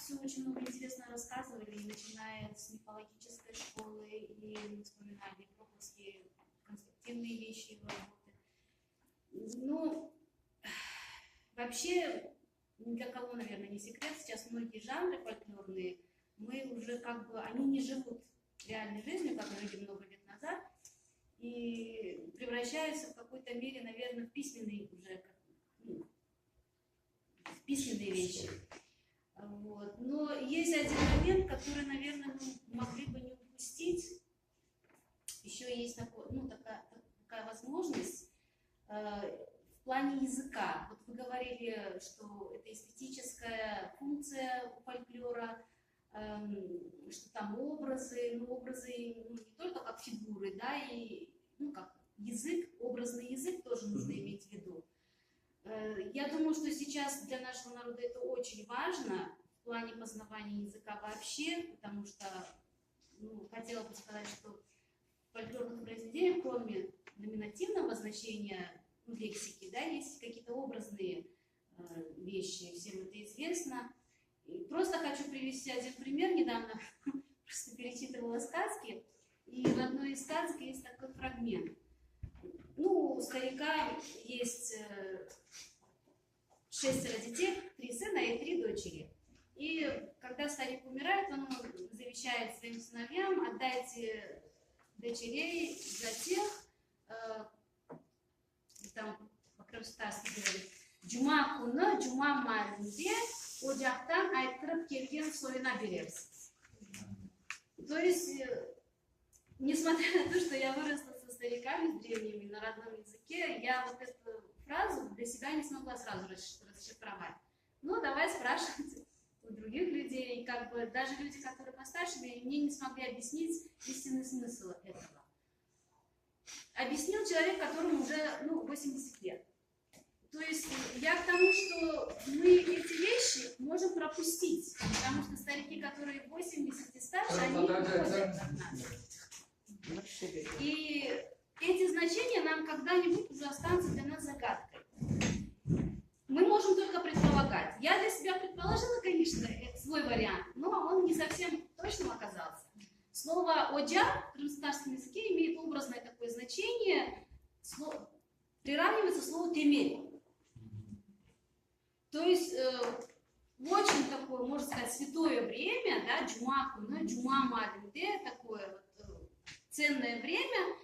все очень много интересно рассказывали, и начиная с мифологической школы, и мы вспоминали проповские конструктивные вещи его работы. Ну, вообще, ни для кого, наверное, не секрет, сейчас многие жанры фольклорные, мы уже как бы, они не живут реальной жизнью, как жили много лет назад, и превращаются в какой-то мере, наверное, в письменные уже, ну, в письменные вещи. Вот. Но есть один момент, который, наверное, мы могли бы не упустить. Еще есть такая возможность в плане языка. Вот вы говорили, что это эстетическая функция у фольклора, что там образы, но образы не только как фигуры, да, и как язык, образный язык тоже нужно иметь в виду. Я думаю, что сейчас для нашего народа это очень важно в плане познавания языка вообще, потому что хотела бы сказать, что в фольклорных произведениях, кроме номинативного значения лексики, да, есть какие-то образные вещи, всем это известно. И просто хочу привести один пример. Недавно просто перечитывала сказки, и в одной из сказок есть такой фрагмент. У старика есть 6 детей, 3 сына и 3 дочери. И когда старик умирает, он завещает своим сыновьям: отдайте дочерей за тех, там по-крымстарски говорит, «Джума куна, джума малинде, ocaktan aytırıp kelgen soyuna берерсиz». То есть, несмотря на то, что я выросла со стариками, с древними на родном языке, я вот эту фразу для себя не смогла сразу расшифровать. Но давай спрашивать у других людей, как бы даже люди, которые постарше меня, мне не смогли объяснить истинный смысл этого. Объяснил человек, которому уже 80 лет. То есть я к тому, что мы эти вещи можем пропустить, потому что старики, которые 80 и старше, они уходят от нас. И эти значения нам когда-нибудь уже останутся для нас загадкой. Мы можем только предполагать. Я для себя предположила, конечно, свой вариант, но он не совсем точным оказался. Слово «оджа» в крымстарском языке имеет образное такое значение, приравнивается слову «темель». То есть в очень такое, можно сказать, святое время, да, джума малинде, такое вот ценное время,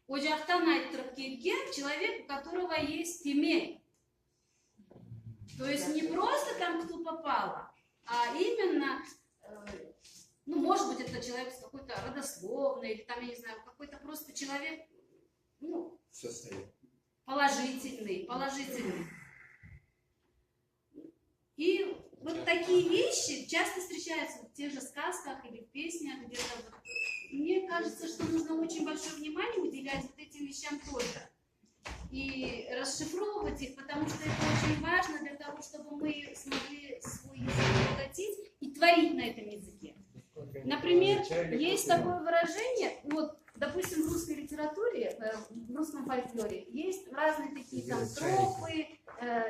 ocaktan aytırıp kelgen, человек, у которого есть темель. То есть не просто там кто попало, а именно, может быть, это человек с какой-то родословной, или там, я не знаю, какой-то просто человек, положительный. И вот такие вещи часто встречаются в тех же сказках или в песнях где-то. Мне кажется, что нужно очень большое внимание уделять вот этим вещам тоже. И расшифровывать их, потому что это очень важно для того, чтобы мы смогли свой язык обогатить и творить на этом языке. Например, есть такое выражение, вот, допустим, в русской литературе, в русском фольклоре, есть разные такие там тропы,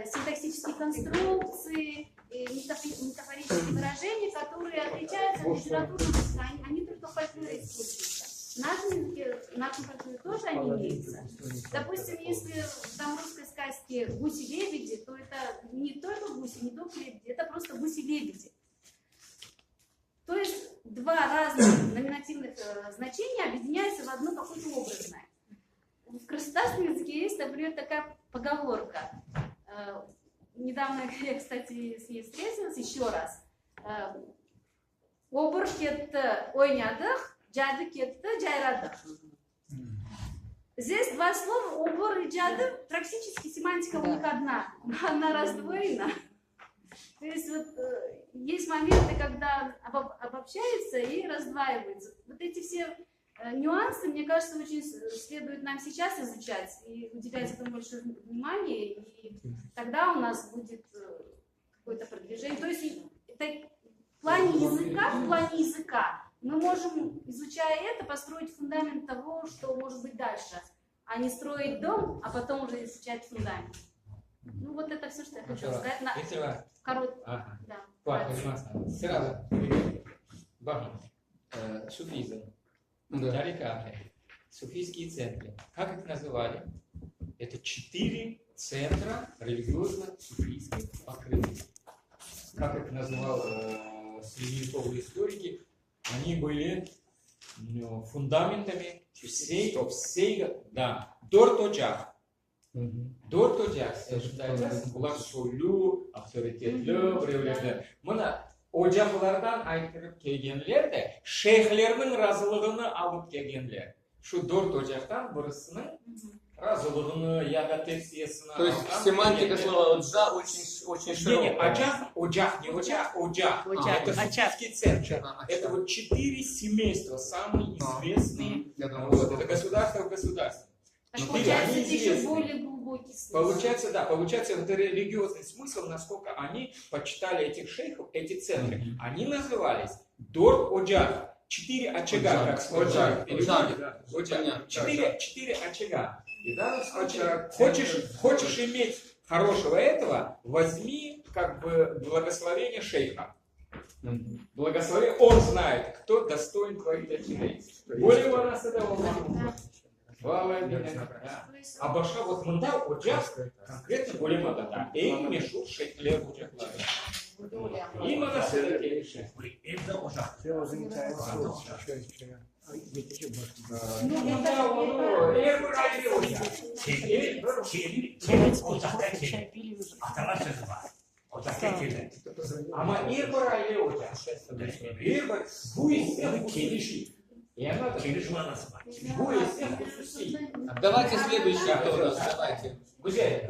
синтаксические конструкции, метафорические выражения, которые отличаются от литературного языка, они только в фольклоре используются. В нашем фольклоре тоже они имеются. Допустим, если там в русской сказке гуси-лебеди, то это не только гуси, не только лебеди, это просто гуси-лебеди. То есть два разных номинативных значения объединяются в одно какое-то образное. В крымстарском языке есть, например, такая поговорка. Недавно я, кстати, с ней встретилась еще раз. Обыр кетті ойнадық, жады кетті жайрадық. Здесь два слова обыр и жады, практически семантика у них одна, но она раздвоена. То есть вот есть моменты, когда обобщается и раздваивается. Вот эти все нюансы, мне кажется, очень следует нам сейчас изучать и уделять этому большое внимание, и тогда у нас будет какое-то продвижение. То есть это в плане языка мы можем, изучая это, построить фундамент того, что может быть дальше, а не строить дом, а потом уже изучать фундамент. Вот это все, что я хотела сказать. Коротко. Да. Сразу. Бахнем. Суфизм. Тарикаты. Суфийские центры. Как их называли? Это 4 центра религиозно-суфийских покрытий. Как их называл средневековые историки, они были фундаментами всей Dört Ocak считается Буласулю, авторитетлі, біреулерді. Мұна Ocaklardan айтырып келгенлер де шейхлердің разылығыны алып келгенлер. Шу Dört Ocak'tan бірісінің разылығыны, яготесиясына. То есть семантика слова «оджа» очень широкая. Ocak, не Ocak, Ocak. Это суфийский центр. Это вот 4 семейства, самые известные. Это государство в государстве. Получается, это еще более глубокий смысл. Получается, это религиозный смысл, насколько они почитали этих шейхов, эти центры. Они назывались Dört Ocak. 4 очага, как сказать. 4 очага. И в данном случае, хочешь иметь хорошего этого, возьми как бы благословение шейха. Благословение, он знает, кто достоин твоих очагей. Более у нас этого мало. А баша вот мында Ocak конкретно более мада. Эй, мешур шейхлер Ocak. İmana söyledi. Evde ocak. Çevir ocakta kirli. Atalar sözü var. Ocakta kirli. Ama İrbaraylı Ocak. Bu ise kirli. Kirli manası var. Bu ise hususi. Давайте следующий вопрос. Давайте. Güzel.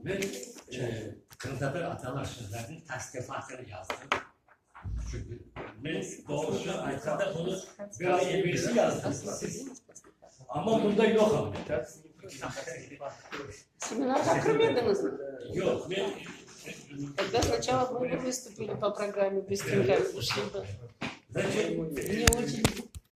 Ben Kırılda'da Atalar Sözlerinin tasnifatını yazdım. Çünkü ben doğrusu arkada bunu bir ay evvelsi yazdım siz. Ama bunda yok ama. Семинар закрываемый? Yok. Ben Тогда сначала бы вы выступили по программе, быстренько ушли бы. Значит, Не очень.